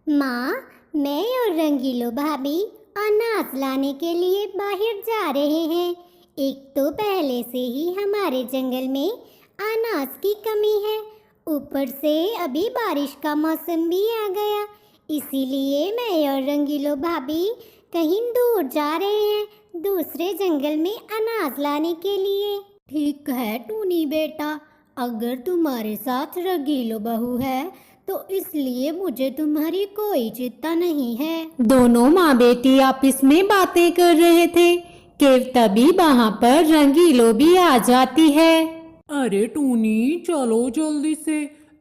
माँ, मैं और रंगीलो भाभी अनाज लाने के लिए बाहर जा रहे हैं। एक तो पहले से ही हमारे जंगल में अनाज की कमी है, ऊपर से अभी बारिश का मौसम भी आ गया। इसीलिए मैं और रंगीलो भाभी कहीं दूर जा रहे हैं, दूसरे जंगल में अनाज लाने के लिए। ठीक है टूनी बेटा, अगर तुम्हारे साथ रंगीलो बहू है तो इसलिए मुझे तुम्हारी कोई चिंता नहीं है। दोनों माँ बेटी आपस में बातें कर रहे थे कि तभी वहाँ पर रंगीलो भी आ जाती है। अरे टूनी, चलो जल्दी से,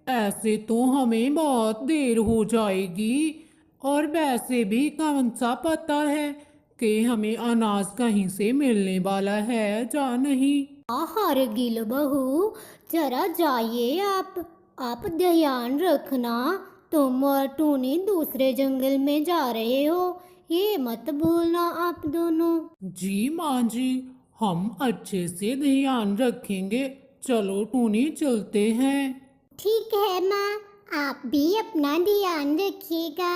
ऐसे तो हमें बहुत देर हो जाएगी। और वैसे भी कौन सा पता है कि हमें अनाज कहीं से मिलने वाला है या नहीं। आहा रंगीलो बहू, जरा जाइए आप ध्यान रखना। तुम और टूनी दूसरे जंगल में जा रहे हो, ये मत भूलना आप दोनों। जी माँ जी, हम अच्छे से ध्यान रखेंगे। चलो टूनी, चलते हैं। ठीक है माँ, आप भी अपना ध्यान रखिएगा,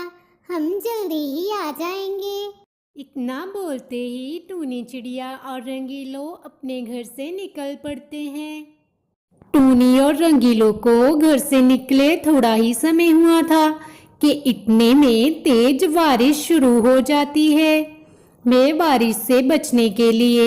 हम जल्दी ही आ जाएंगे। इतना बोलते ही टूनी चिड़िया और रंगीलो अपने घर से निकल पड़ते हैं। टूनी और रंगीलो को घर से निकले थोड़ा ही समय हुआ था कि इतने में तेज बारिश शुरू हो जाती है। वे बारिश से बचने के लिए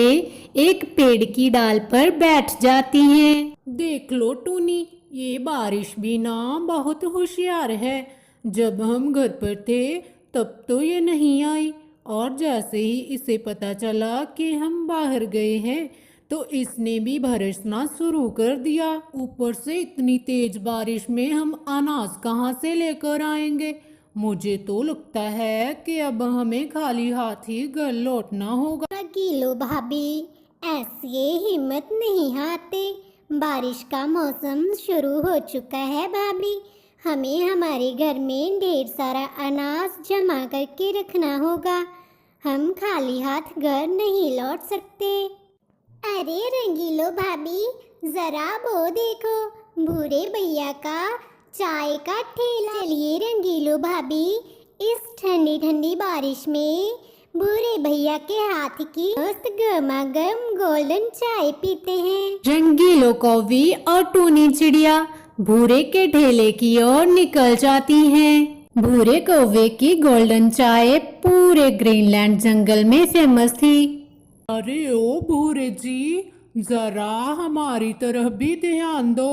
एक पेड़ की डाल पर बैठ जाती हैं। देख लो टूनी, ये बारिश भी ना बहुत होशियार है। जब हम घर पर थे तब तो ये नहीं आई, और जैसे ही इसे पता चला कि हम बाहर गए हैं तो इसने भी बरसना शुरू कर दिया। ऊपर से इतनी तेज बारिश में हम अनाज कहाँ से लेकर आएंगे। मुझे तो लगता है कि अब हमें खाली हाथ ही घर लौटना होगा। रंगीलो भाभी, ऐसे हिम्मत नहीं हारते, बारिश का मौसम शुरू हो चुका है भाभी। हमें हमारे घर में ढेर सारा अनाज जमा करके रखना होगा, हम खाली हाथ घर नहीं लौट सकते। अरे रंगीलो भाभी, जरा वो देखो, भूरे भैया का चाय का ठेला। चलिए रंगीलो भाभी, इस ठंडी ठंडी बारिश में भूरे भैया के हाथ की मस्त गर्मा गर्म गोल्डन चाय पीते हैं। रंगीलो कौवी और टूनी चिड़िया भूरे के ठेले की ओर निकल जाती हैं। भूरे कौवे की गोल्डन चाय पूरे ग्रीनलैंड जंगल में फेमस थी। अरे ओ भूरे जी, जरा हमारी तरफ भी ध्यान दो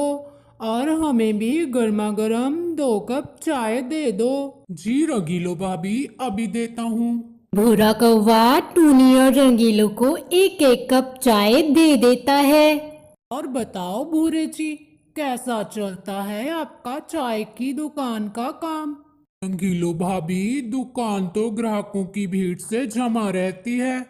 और हमें भी गर्मा गर्म 2 कप चाय दे दो। जी रंगीलो भाभी, अभी देता हूँ। भूरा कौवा टूनी और रंगीलो को एक एक कप चाय दे देता है। और बताओ भूरे जी, कैसा चलता है आपका चाय की दुकान का काम। रंगीलो भाभी, दुकान तो ग्राहकों की भीड़ से जमा रहती है,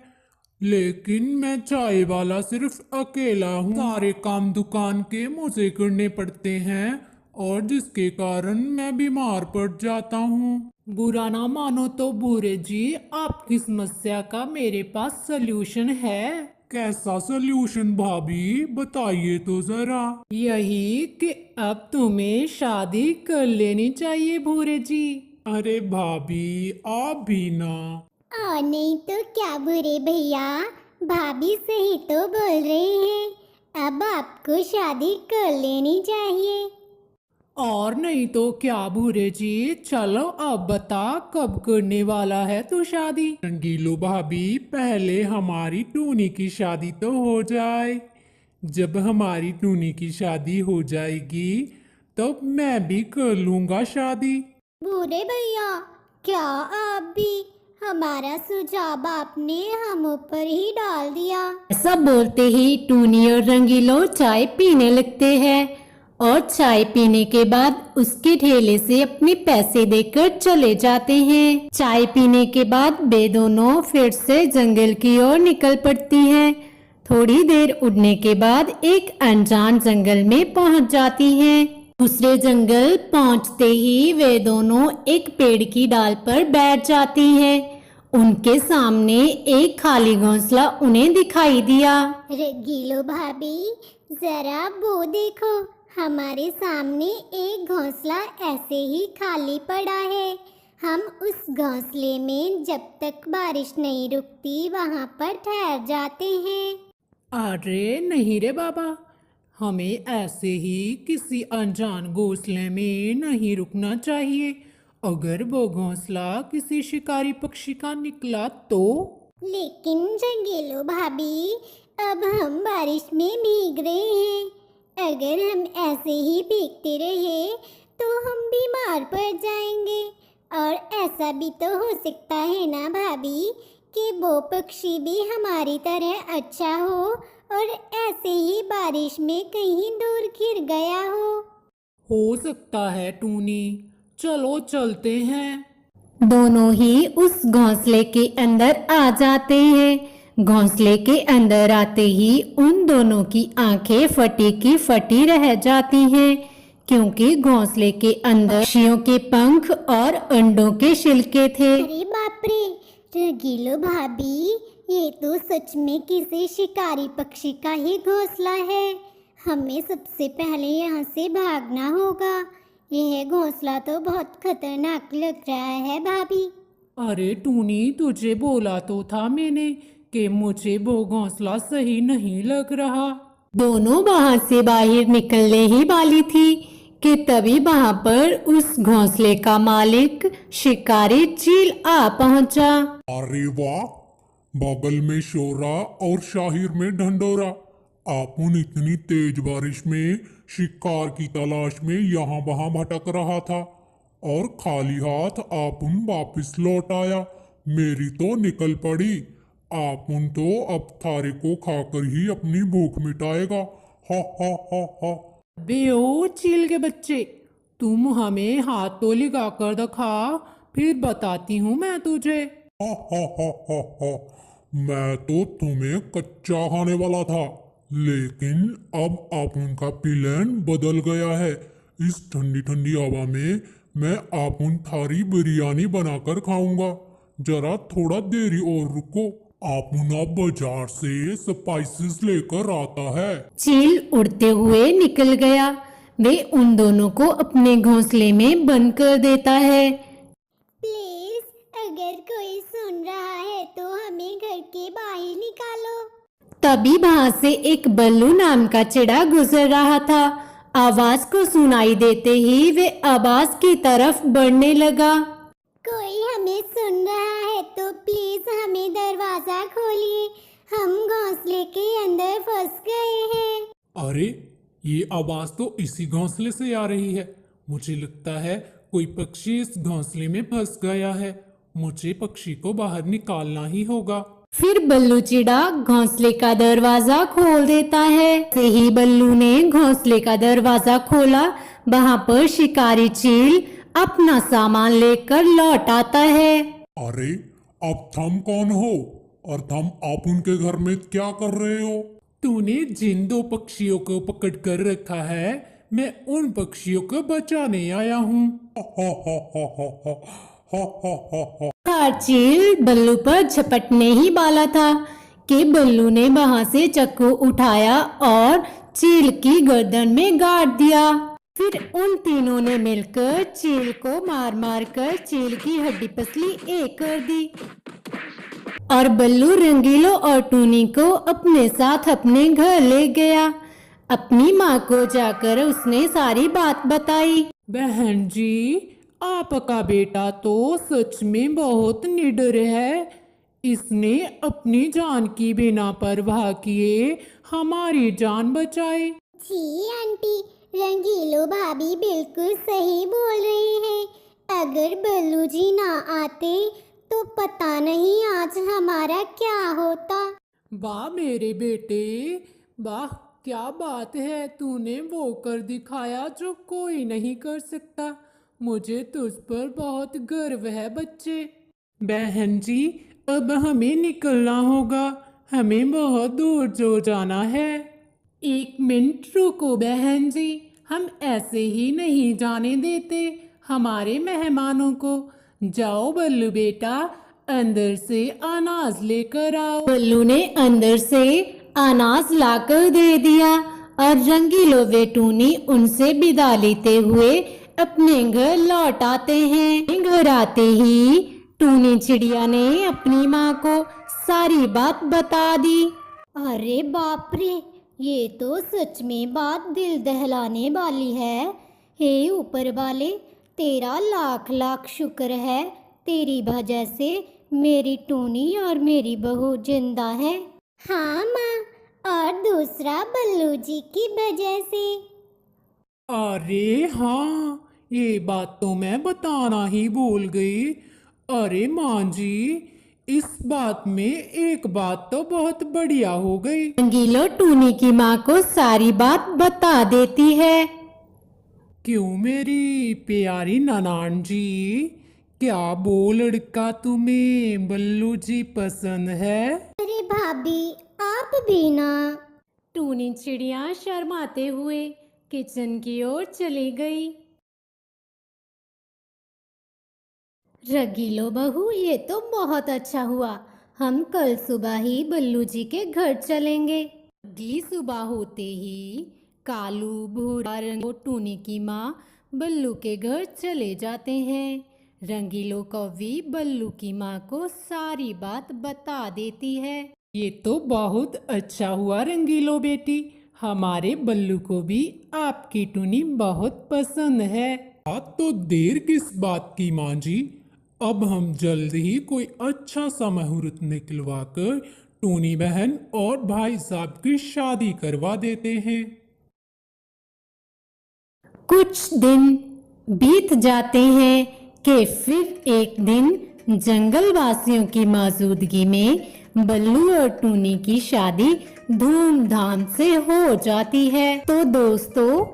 लेकिन मैं चाय वाला सिर्फ अकेला हूँ। सारे काम दुकान के मुझे करने पड़ते हैं और जिसके कारण मैं बीमार पड़ जाता हूँ। बुरा ना मानो तो भूरे जी, आपकी समस्या का मेरे पास सल्यूशन है। कैसा सल्यूशन भाभी, बताइए तो जरा। यही कि अब तुम्हें शादी कर लेनी चाहिए भूरे जी। अरे भाभी, आप भी ना। और नहीं तो क्या बुरे भैया, भाभी सही तो बोल रहे हैं, अब आपको शादी कर लेनी चाहिए। और नहीं तो क्या भूरे जी, चलो अब बता कब करने वाला है तू शादी। रंगीलो भाभी, पहले हमारी टूनी की शादी तो हो जाए। जब हमारी टूनी की शादी हो जाएगी तब मैं भी कर लूंगा शादी। बुरे भैया, क्या आप भी, हमारा सुझाव आपने हम ऊपर ही डाल दिया। ऐसा बोलते ही टूनी और रंगीलो चाय पीने लगते हैं और चाय पीने के बाद उसके ठेले से अपने पैसे देकर चले जाते हैं। चाय पीने के बाद वे दोनों फिर से जंगल की ओर निकल पड़ती हैं। थोड़ी देर उड़ने के बाद एक अनजान जंगल में पहुंच जाती हैं। दूसरे जंगल पहुंचते ही वे दोनों एक पेड़ की डाल पर बैठ जाती हैं। उनके सामने एक खाली घोंसला उन्हें दिखाई दिया। रंगीलो भाभी, जरा वो देखो, हमारे सामने एक घोंसला ऐसे ही खाली पड़ा है। हम उस घोंसले में जब तक बारिश नहीं रुकती वहाँ पर ठहर जाते हैं। अरे नहीं रे बाबा, हमें ऐसे ही किसी अनजान घोंसले में नहीं रुकना चाहिए। अगर वो घोंसला किसी शिकारी पक्षी का निकला तो? लेकिन रंगीलो भाभी, अब हम बारिश में भीग रहे हैं। अगर हम ऐसे ही भीगते रहे तो हम बीमार पड़ जाएंगे। और ऐसा भी तो हो सकता है ना भाभी कि वो पक्षी भी हमारी तरह अच्छा हो और ऐसे ही बारिश में कहीं दूर गिर गया हो सकता है टूनी, चलो चलते हैं। दोनों ही उस घोंसले के अंदर आ जाते हैं। घोंसले के अंदर आते ही उन दोनों की आंखें फटी की फटी रह जाती हैं, क्योंकि घोंसले के अंदर पक्षियों के पंख और अंडों के छिलके थे। अरे बाप रे रंगीलो भाभी, ये तो सच में किसी शिकारी पक्षी का ही घोंसला है। हमें सबसे पहले यहाँ से भागना होगा। यह घोंसला तो बहुत खतरनाक लग रहा है भाभी। अरे टूनी, तुझे बोला तो था मैंने कि मुझे वो घोंसला सही नहीं लग रहा। दोनों वहां से बाहर निकलने ही वाली थी कि तभी वहां पर उस घोंसले का मालिक शिकारी चील आ पहुंचा। अरे वाह, बगल में शोरा और शाहिर में ढंडोरा। आपुन इतनी तेज बारिश में शिकार की तलाश में यहाँ वहाँ भटक रहा था और खाली हाथ आपुन वापस लौट आया। मेरी तो निकल पड़ी। आपुन तो अब थारे को खाकर ही अपनी भूख मिटाएगा। हा हा हा हा। बे ओ चील के बच्चे, तुम हमें हाथ तो लगा कर दिखा, फिर बताती हूँ मैं तुझे। हा हा हा हा हा। मैं तो तुम्हें कच्चा खाने वाला था, लेकिन अब आपुन का प्लान बदल गया है। इस ठंडी ठंडी हवा में मैं आपुन थारी बिरयानी बनाकर खाऊंगा। जरा थोड़ा देरी और रुको, आपुन अब बाजार से स्पाइसेस लेकर आता है। चील उड़ते हुए निकल गया। वे उन दोनों को अपने घोंसले में बंद कर देता है। प्लीज, अगर कोई सुन रहा है तो हमें घर के बाहर निकालो। तभी वहां से एक बल्लू नाम का चिड़ा गुजर रहा था। आवाज को सुनाई देते ही वे आवाज की तरफ बढ़ने लगा। कोई हमें सुन रहा है तो प्लीज हमें दरवाजा खोलिए। हम घोंसले के अंदर फंस गए हैं। अरे, ये आवाज तो इसी घोंसले से आ रही है। मुझे लगता है कोई पक्षी इस घोंसले में फंस गया है। मुझे पक्षी को बाहर निकालना ही होगा। फिर बल्लू चिड़ा घोंसले का दरवाजा खोल देता है। से ही बल्लू ने घोंसले का दरवाजा खोला, वहां पर शिकारी चील अपना सामान लेकर लौट आता है। अरे, अब थम कौन हो और थम आप उनके घर में क्या कर रहे हो? तूने जिन दो पक्षियों को पकड़ कर रखा है, मैं उन पक्षियों को बचाने आया हूँ। हा हा हा हा हा हा हा हा हा। चील बल्लू पर झपटने ही वाला था कि बल्लू ने वहां से चाकू उठाया और चील की गर्दन में गाड़ दिया। फिर उन तीनों ने मिलकर चील को मार मार कर चील की हड्डी पसली एक कर दी और बल्लू रंगीलो और टूनी को अपने साथ अपने घर ले गया। अपनी माँ को जाकर उसने सारी बात बताई। बहन जी, आपका बेटा तो सच में बहुत निडर है। इसने अपनी जान की बिना परवाह किए हमारी जान बचाई। जी आंटी, रंगीलो भाभी बिल्कुल सही बोल रही हैं। अगर बल्लू जी ना आते तो पता नहीं आज हमारा क्या होता। वाह मेरे बेटे, वाह, क्या बात है। तूने वो कर दिखाया जो कोई नहीं कर सकता। मुझे तुझ पर बहुत गर्व है बच्चे। बहन जी, अब हमें निकलना होगा। हमें बहुत दूर जो जाना है। एक मिनट रुको बहन जी, हम ऐसे ही नहीं जाने देते हमारे मेहमानों को। जाओ बल्लू बेटा, अंदर से अनाज लेकर आओ। बल्लू ने अंदर से अनाज लाकर दे दिया और रंगीलो वे टूनी उनसे विदा लेते हुए अपने घर लौट आते हैं। घर आते ही टूनी चिड़िया ने अपनी माँ को सारी बात बता दी। अरे बाप रे, ये तो सच में बात दिल दहलाने वाली है। हे ऊपर वाले, तेरा लाख लाख शुक्र है, तेरी वजह से मेरी टूनी और मेरी बहू जिंदा है। हाँ माँ, और दूसरा बल्लू जी की वजह से। अरे हाँ, ये बात तो मैं बताना ही भूल गई। अरे माँ जी, इस बात में एक बात तो बहुत बढ़िया हो गई। रंगीलो टूनी की माँ को सारी बात बता देती है। क्यों मेरी प्यारी ननान जी, क्या वो लड़का तुम्हें बल्लू जी पसंद है? अरे भाभी, आप भी ना। टूनी चिड़िया शर्माते हुए किचन की ओर चली गई। रंगीलो बहू, ये तो बहुत अच्छा हुआ, हम कल सुबह ही बल्लू जी के घर चलेंगे। अगली सुबह होते ही कालू, भूरा, रंगो, टूनी की माँ बल्लू के घर चले जाते हैं। रंगीलो कौवी बल्लू की माँ को सारी बात बता देती है। ये तो बहुत अच्छा हुआ रंगीलो बेटी, हमारे बल्लू को भी आपकी टूनी बहुत पसंद है। अब तो देर किस बात की माँ जी, अब हम जल्द ही कोई अच्छा सा मुहूर्त निकलवा कर टूनी बहन और भाई साहब की शादी करवा देते हैं। कुछ दिन बीत जाते हैं कि फिर एक दिन जंगल वासियों की मौजूदगी में बल्लू और टूनी की शादी धूमधाम से हो जाती है। तो दोस्तों,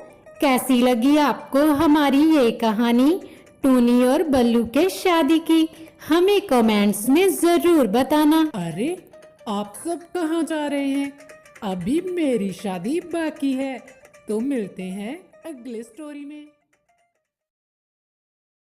कैसी लगी आपको हमारी ये कहानी टूनी और बल्लू के शादी की? हमें कमेंट्स में जरूर बताना। अरे, आप सब कहाँ जा रहे हैं? अभी मेरी शादी बाकी है। तो मिलते हैं अगले स्टोरी में।